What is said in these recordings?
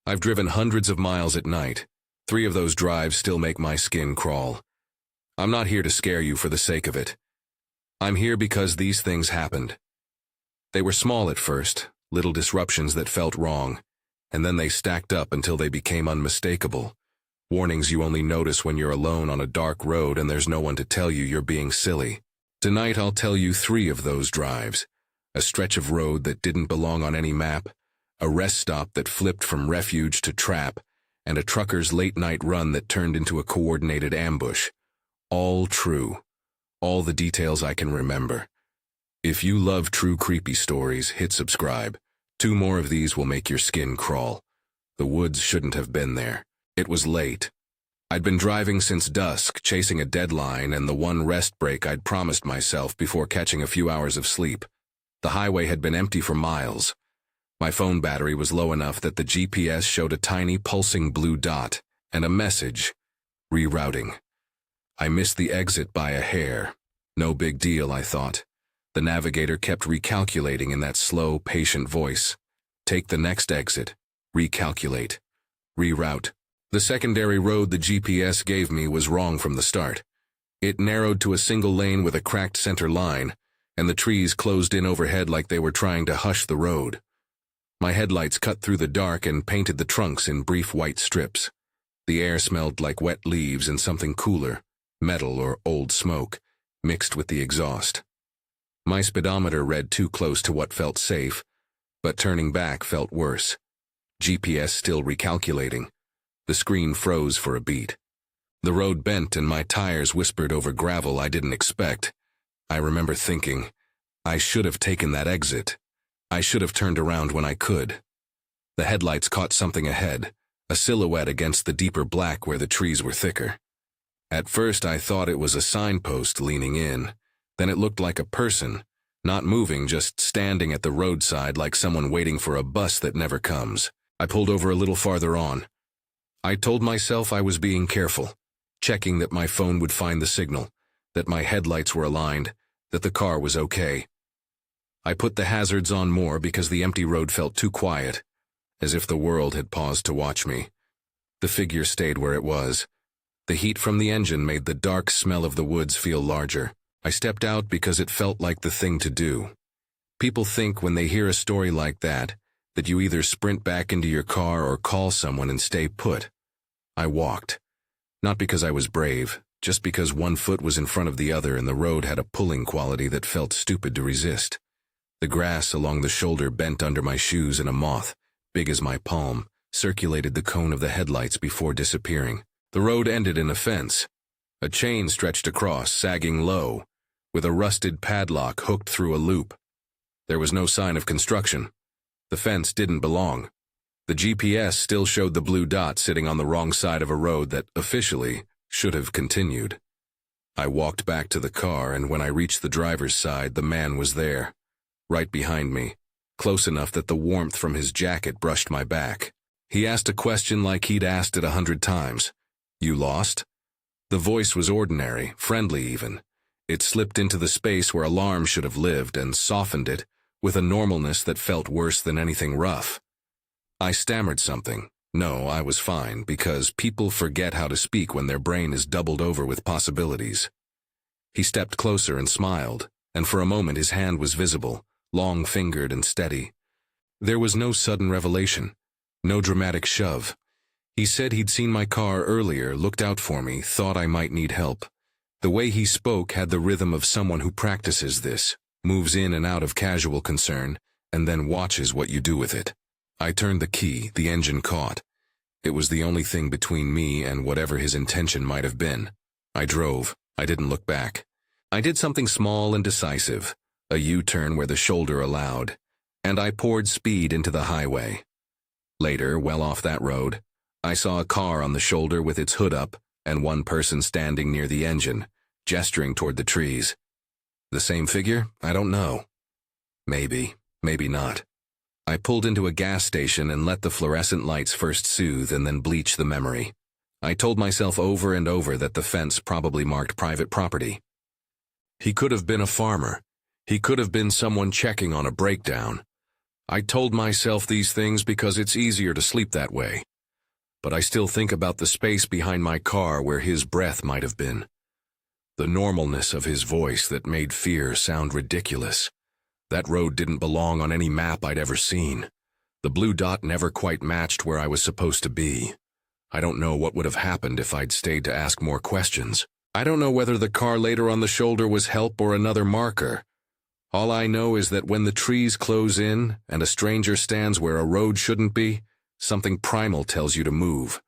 I've driven hundreds of miles at night. 3 of those drives still make my skin crawl. I'm not here to scare you for the sake of it. I'm here because these things happened. They were small at first, little disruptions that felt wrong, and then they stacked up until they became unmistakable. Warnings you only notice when you're alone on a dark road and there's no one to tell you you're being silly. Tonight I'll tell you 3 of those drives. A stretch of road that didn't belong on any map, a rest stop that flipped from refuge to trap, and a trucker's late-night run that turned into a coordinated ambush. All true. All the details I can remember. If you love true creepy stories, hit subscribe. 2 more of these will make your skin crawl. The woods shouldn't have been there. It was late. I'd been driving since dusk, chasing a deadline and the one rest break I'd promised myself before catching a few hours of sleep. The highway had been empty for miles. My phone battery was low enough that the GPS showed a tiny pulsing blue dot and a message: rerouting. I missed the exit by a hair. No big deal, I thought. The navigator kept recalculating in that slow, patient voice. Take the next exit. Recalculate. Reroute. The secondary road the GPS gave me was wrong from the start. It narrowed to a single lane with a cracked center line, and the trees closed in overhead like they were trying to hush the road. My headlights cut through the dark and painted the trunks in brief white strips. The air smelled like wet leaves and something cooler, metal or old smoke, mixed with the exhaust. My speedometer read too close to what felt safe, but turning back felt worse. GPS still recalculating. The screen froze for a beat. The road bent and my tires whispered over gravel I didn't expect. I remember thinking, I should have taken that exit. I should have turned around when I could. The headlights caught something ahead, a silhouette against the deeper black where the trees were thicker. At first I thought it was a signpost leaning in. Then it looked like a person, not moving, just standing at the roadside like someone waiting for a bus that never comes. I pulled over a little farther on. I told myself I was being careful, checking that my phone would find the signal, that my headlights were aligned, that the car was okay. I put the hazards on more because the empty road felt too quiet, as if the world had paused to watch me. The figure stayed where it was. The heat from the engine made the dark smell of the woods feel larger. I stepped out because it felt like the thing to do. People think when they hear a story like that you either sprint back into your car or call someone and stay put. I walked. Not because I was brave, just because one foot was in front of the other and the road had a pulling quality that felt stupid to resist. The grass along the shoulder bent under my shoes and a moth, big as my palm, circulated the cone of the headlights before disappearing. The road ended in a fence. A chain stretched across, sagging low, with a rusted padlock hooked through a loop. There was no sign of construction. The fence didn't belong. The GPS still showed the blue dot sitting on the wrong side of a road that, officially, should have continued. I walked back to the car, and when I reached the driver's side, the man was there, right behind me, close enough that the warmth from his jacket brushed my back. He asked a question like he'd asked it 100 times. You lost? The voice was ordinary, friendly even. It slipped into the space where alarm should have lived and softened it with a normalness that felt worse than anything rough. I stammered something. No, I was fine, because people forget how to speak when their brain is doubled over with possibilities. He stepped closer and smiled, and for a moment his hand was visible, long-fingered and steady. There was no sudden revelation, no dramatic shove. He said he'd seen my car earlier, looked out for me, thought I might need help. The way he spoke had the rhythm of someone who practices this, moves in and out of casual concern, and then watches what you do with it. I turned the key, the engine caught. It was the only thing between me and whatever his intention might have been. I drove. I didn't look back. I did something small and decisive, a U-turn where the shoulder allowed, and I poured speed into the highway. Later, well off that road, I saw a car on the shoulder with its hood up and one person standing near the engine, gesturing toward the trees. The same figure? I don't know. Maybe, maybe not. I pulled into a gas station and let the fluorescent lights first soothe and then bleach the memory. I told myself over and over that the fence probably marked private property. He could have been a farmer. He could have been someone checking on a breakdown. I told myself these things because it's easier to sleep that way. But I still think about the space behind my car where his breath might have been. The normalness of his voice that made fear sound ridiculous. That road didn't belong on any map I'd ever seen. The blue dot never quite matched where I was supposed to be. I don't know what would have happened if I'd stayed to ask more questions. I don't know whether the car later on the shoulder was help or another marker. All I know is that when the trees close in and a stranger stands where a road shouldn't be, something primal tells you to move.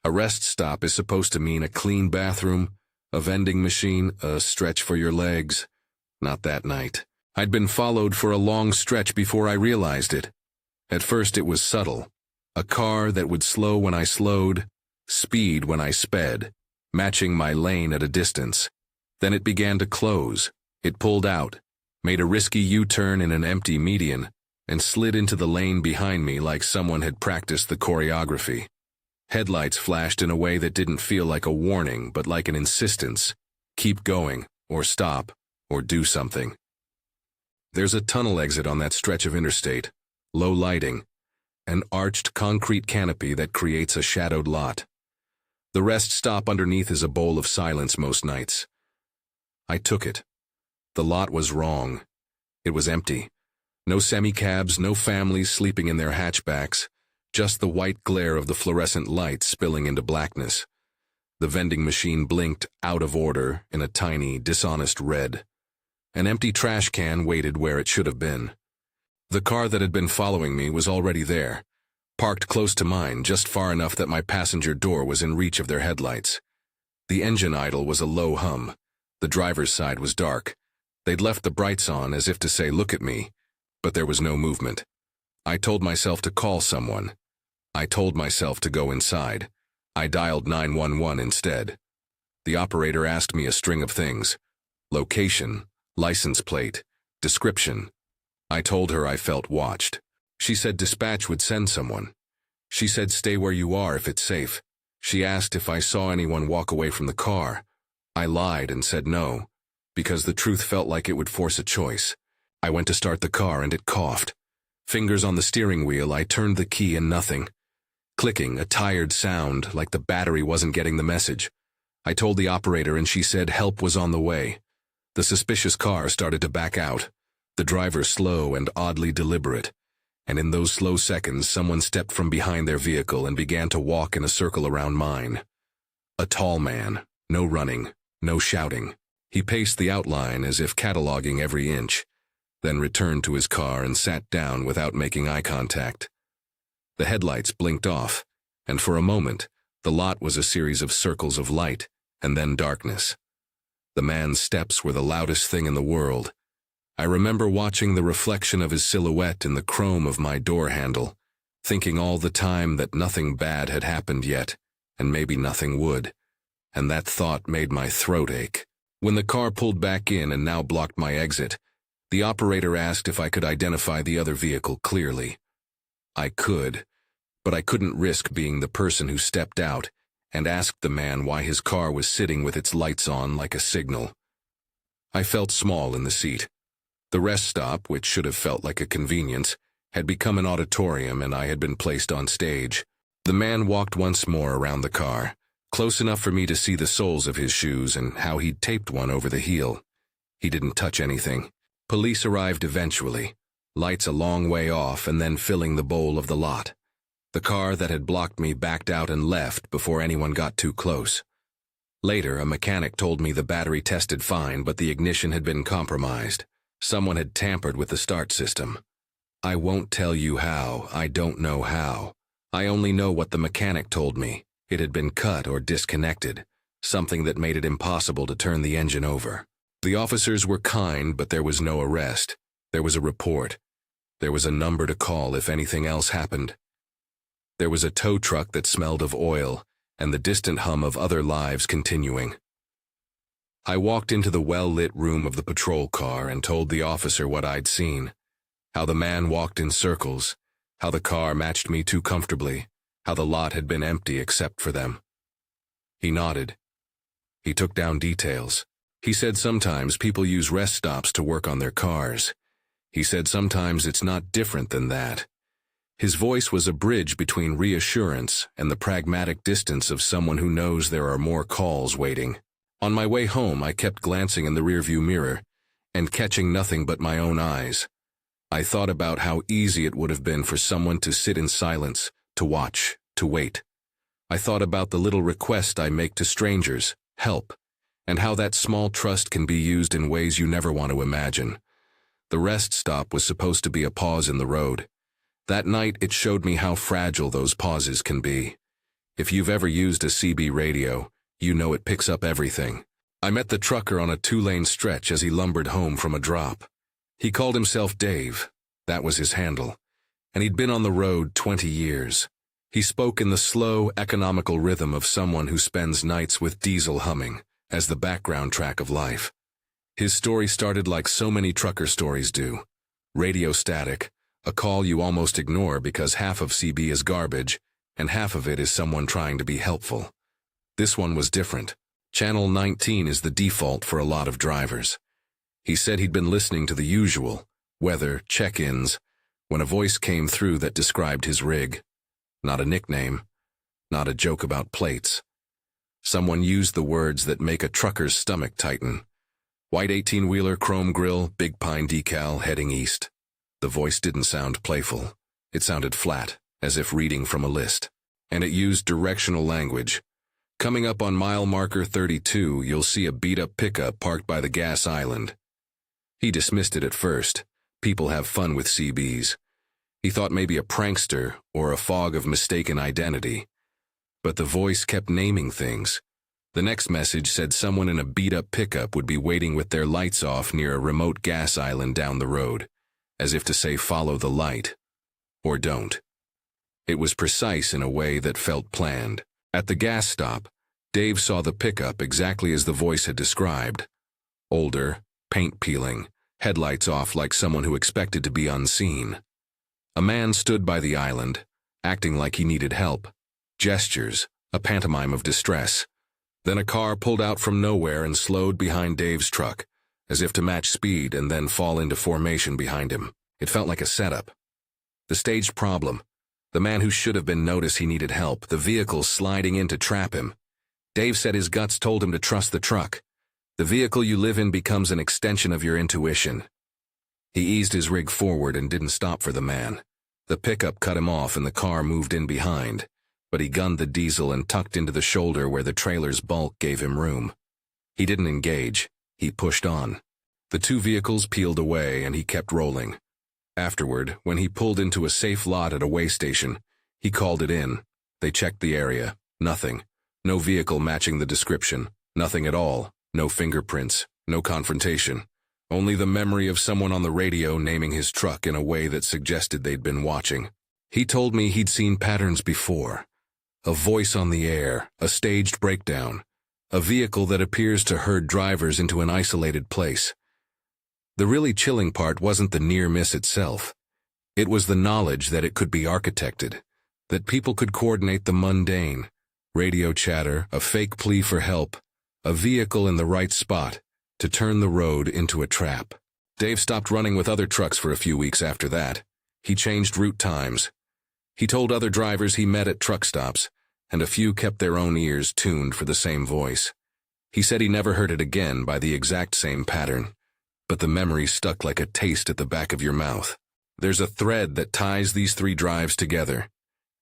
A rest stop is supposed to mean a clean bathroom, a vending machine, a stretch for your legs. Not that night. I'd been followed for a long stretch before I realized it. At first it was subtle. A car that would slow when I slowed, speed when I sped, matching my lane at a distance. Then it began to close. It pulled out, made a risky U-turn in an empty median, and slid into the lane behind me like someone had practiced the choreography. Headlights flashed in a way that didn't feel like a warning, but like an insistence. Keep going, or stop, or do something. There's a tunnel exit on that stretch of interstate. Low lighting. An arched concrete canopy that creates a shadowed lot. The rest stop underneath is a bowl of silence most nights. I took it. The lot was wrong. It was empty. No semi-cabs, no families sleeping in their hatchbacks, just the white glare of the fluorescent lights spilling into blackness. The vending machine blinked out of order in a tiny, dishonest red. An empty trash can waited where it should have been. The car that had been following me was already there, parked close to mine, just far enough that my passenger door was in reach of their headlights. The engine idle was a low hum. The driver's side was dark. They'd left the brights on as if to say, "Look at me," but there was no movement. I told myself to call someone. I told myself to go inside. I dialed 911 instead. The operator asked me a string of things. Location, license plate, description. I told her I felt watched. She said dispatch would send someone. She said stay where you are if it's safe. She asked if I saw anyone walk away from the car. I lied and said no, because the truth felt like it would force a choice. I went to start the car and it coughed. Fingers on the steering wheel, I turned the key and nothing. Clicking, a tired sound, like the battery wasn't getting the message. I told the operator and she said help was on the way. The suspicious car started to back out. The driver slow and oddly deliberate. And in those slow seconds, someone stepped from behind their vehicle and began to walk in a circle around mine. A tall man, no running, no shouting. He paced the outline as if cataloging every inch, then returned to his car and sat down without making eye contact. The headlights blinked off, and for a moment, the lot was a series of circles of light, and then darkness. The man's steps were the loudest thing in the world. I remember watching the reflection of his silhouette in the chrome of my door handle, thinking all the time that nothing bad had happened yet, and maybe nothing would, and that thought made my throat ache. When the car pulled back in and now blocked my exit, the operator asked if I could identify the other vehicle clearly. I could, but I couldn't risk being the person who stepped out and asked the man why his car was sitting with its lights on like a signal. I felt small in the seat. The rest stop, which should have felt like a convenience, had become an auditorium and I had been placed on stage. The man walked once more around the car, close enough for me to see the soles of his shoes and how he'd taped one over the heel. He didn't touch anything. Police arrived eventually, lights a long way off and then filling the bowl of the lot. The car that had blocked me backed out and left before anyone got too close. Later, a mechanic told me the battery tested fine, but the ignition had been compromised. Someone had tampered with the start system. I won't tell you how. I don't know how. I only know what the mechanic told me. It had been cut or disconnected, something that made it impossible to turn the engine over. The officers were kind, but there was no arrest. There was a report. There was a number to call if anything else happened. There was a tow truck that smelled of oil, and the distant hum of other lives continuing. I walked into the well-lit room of the patrol car and told the officer what I'd seen, how the man walked in circles, how the car matched me too comfortably, how the lot had been empty except for them. He nodded. He took down details. He said sometimes people use rest stops to work on their cars. He said sometimes it's not different than that. His voice was a bridge between reassurance and the pragmatic distance of someone who knows there are more calls waiting. On my way home, I kept glancing in the rearview mirror and catching nothing but my own eyes. I thought about how easy it would have been for someone to sit in silence, to watch, to wait. I thought about the little request I make to strangers, help, and how that small trust can be used in ways you never want to imagine. The rest stop was supposed to be a pause in the road. That night, it showed me how fragile those pauses can be. If you've ever used a CB radio, you know it picks up everything. I met the trucker on a 2-lane stretch as he lumbered home from a drop. He called himself Dave. That was his handle. And he'd been on the road 20 years. He spoke in the slow, economical rhythm of someone who spends nights with diesel humming as the background track of life. His story started like so many trucker stories do. Radio static, a call you almost ignore because half of CB is garbage and half of it is someone trying to be helpful. This one was different. Channel 19 is the default for a lot of drivers. He said he'd been listening to the usual, weather, check-ins, when a voice came through that described his rig. Not a nickname, not a joke about plates. Someone used the words that make a trucker's stomach tighten. White 18-wheeler, chrome grille, big pine decal, heading east. The voice didn't sound playful. It sounded flat, as if reading from a list. And it used directional language. Coming up on mile marker 32, you'll see a beat-up pickup parked by the gas island. He dismissed it at first. People have fun with CBs. He thought maybe a prankster or a fog of mistaken identity. But the voice kept naming things. The next message said someone in a beat-up pickup would be waiting with their lights off near a remote gas island down the road, as if to say follow the light. Or don't. It was precise in a way that felt planned. At the gas stop, Dave saw the pickup exactly as the voice had described. Older, paint peeling, headlights off like someone who expected to be unseen. A man stood by the island, acting like he needed help. Gestures, a pantomime of distress. Then a car pulled out from nowhere and slowed behind Dave's truck, as if to match speed and then fall into formation behind him. It felt like a setup. The staged problem. The man who should have been noticed he needed help, the vehicle sliding in to trap him. Dave said his guts told him to trust the truck. The vehicle you live in becomes an extension of your intuition. He eased his rig forward and didn't stop for the man. The pickup cut him off and the car moved in behind, but he gunned the diesel and tucked into the shoulder where the trailer's bulk gave him room. He didn't engage. He pushed on. The two vehicles peeled away and he kept rolling. Afterward, when he pulled into a safe lot at a way station, he called it in. They checked the area. Nothing. No vehicle matching the description. Nothing at all. No fingerprints. No confrontation. Only the memory of someone on the radio naming his truck in a way that suggested they'd been watching. He told me he'd seen patterns before. A voice on the air, a staged breakdown, a vehicle that appears to herd drivers into an isolated place. The really chilling part wasn't the near miss itself. It was the knowledge that it could be architected, that people could coordinate the mundane, radio chatter, a fake plea for help, a vehicle in the right spot, to turn the road into a trap. Dave stopped running with other trucks for a few weeks after that. He changed route times. He told other drivers he met at truck stops, and a few kept their own ears tuned for the same voice. He said he never heard it again by the exact same pattern, but the memory stuck like a taste at the back of your mouth. There's a thread that ties these three drives together.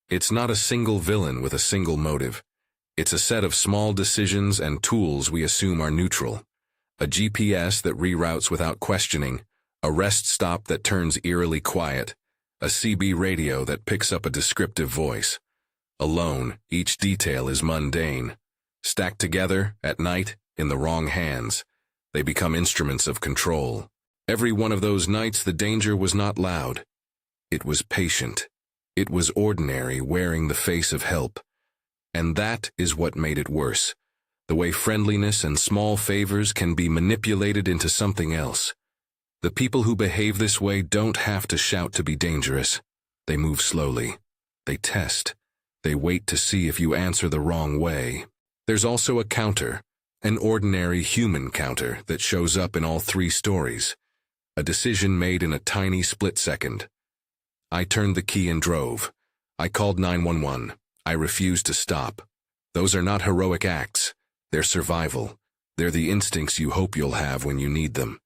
It's not a single villain with a single motive. It's a set of small decisions and tools we assume are neutral. A GPS that reroutes without questioning, a rest stop that turns eerily quiet, a CB radio that picks up a descriptive voice. Alone, each detail is mundane. Stacked together, at night, in the wrong hands, they become instruments of control. Every one of those nights the danger was not loud. It was patient. It was ordinary, wearing the face of help. And that is what made it worse. The way friendliness and small favors can be manipulated into something else. The people who behave this way don't have to shout to be dangerous. They move slowly. They test. They wait to see if you answer the wrong way. There's also a counter, an ordinary human counter that shows up in all three stories. a decision made in a tiny split second. I turned the key and drove. I called 911. I refused to stop. Those are not heroic acts. They're survival. They're the instincts you hope you'll have when you need them.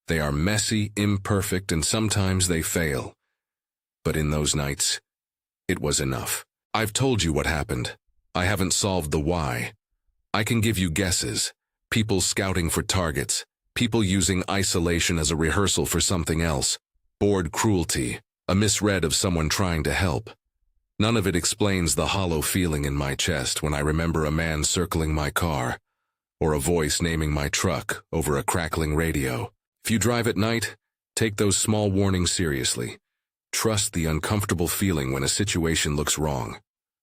They are messy, imperfect, and sometimes they fail. But in those nights, it was enough. I've told you what happened. I haven't solved the why. I can give you guesses. People scouting for targets. People using isolation as a rehearsal for something else. Bored cruelty. A misread of someone trying to help. None of it explains the hollow feeling in my chest when I remember a man circling my car, or a voice naming my truck over a crackling radio. If you drive at night, take those small warnings seriously. Trust the uncomfortable feeling when a situation looks wrong.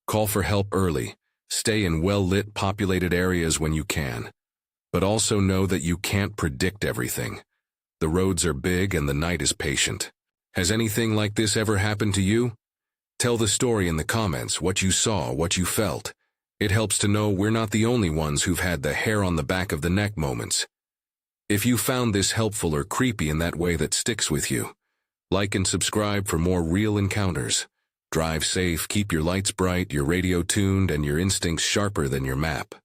Call for help early. Stay in well-lit, populated areas when you can. But also know that you can't predict everything. The roads are big and the night is patient. Has anything like this ever happened to you? Tell the story in the comments, what you saw, what you felt. It helps to know we're not the only ones who've had the hair on the back of the neck moments. If you found this helpful or creepy in that way that sticks with you, like and subscribe for more real encounters. Drive safe, keep your lights bright, your radio tuned, and your instincts sharper than your map.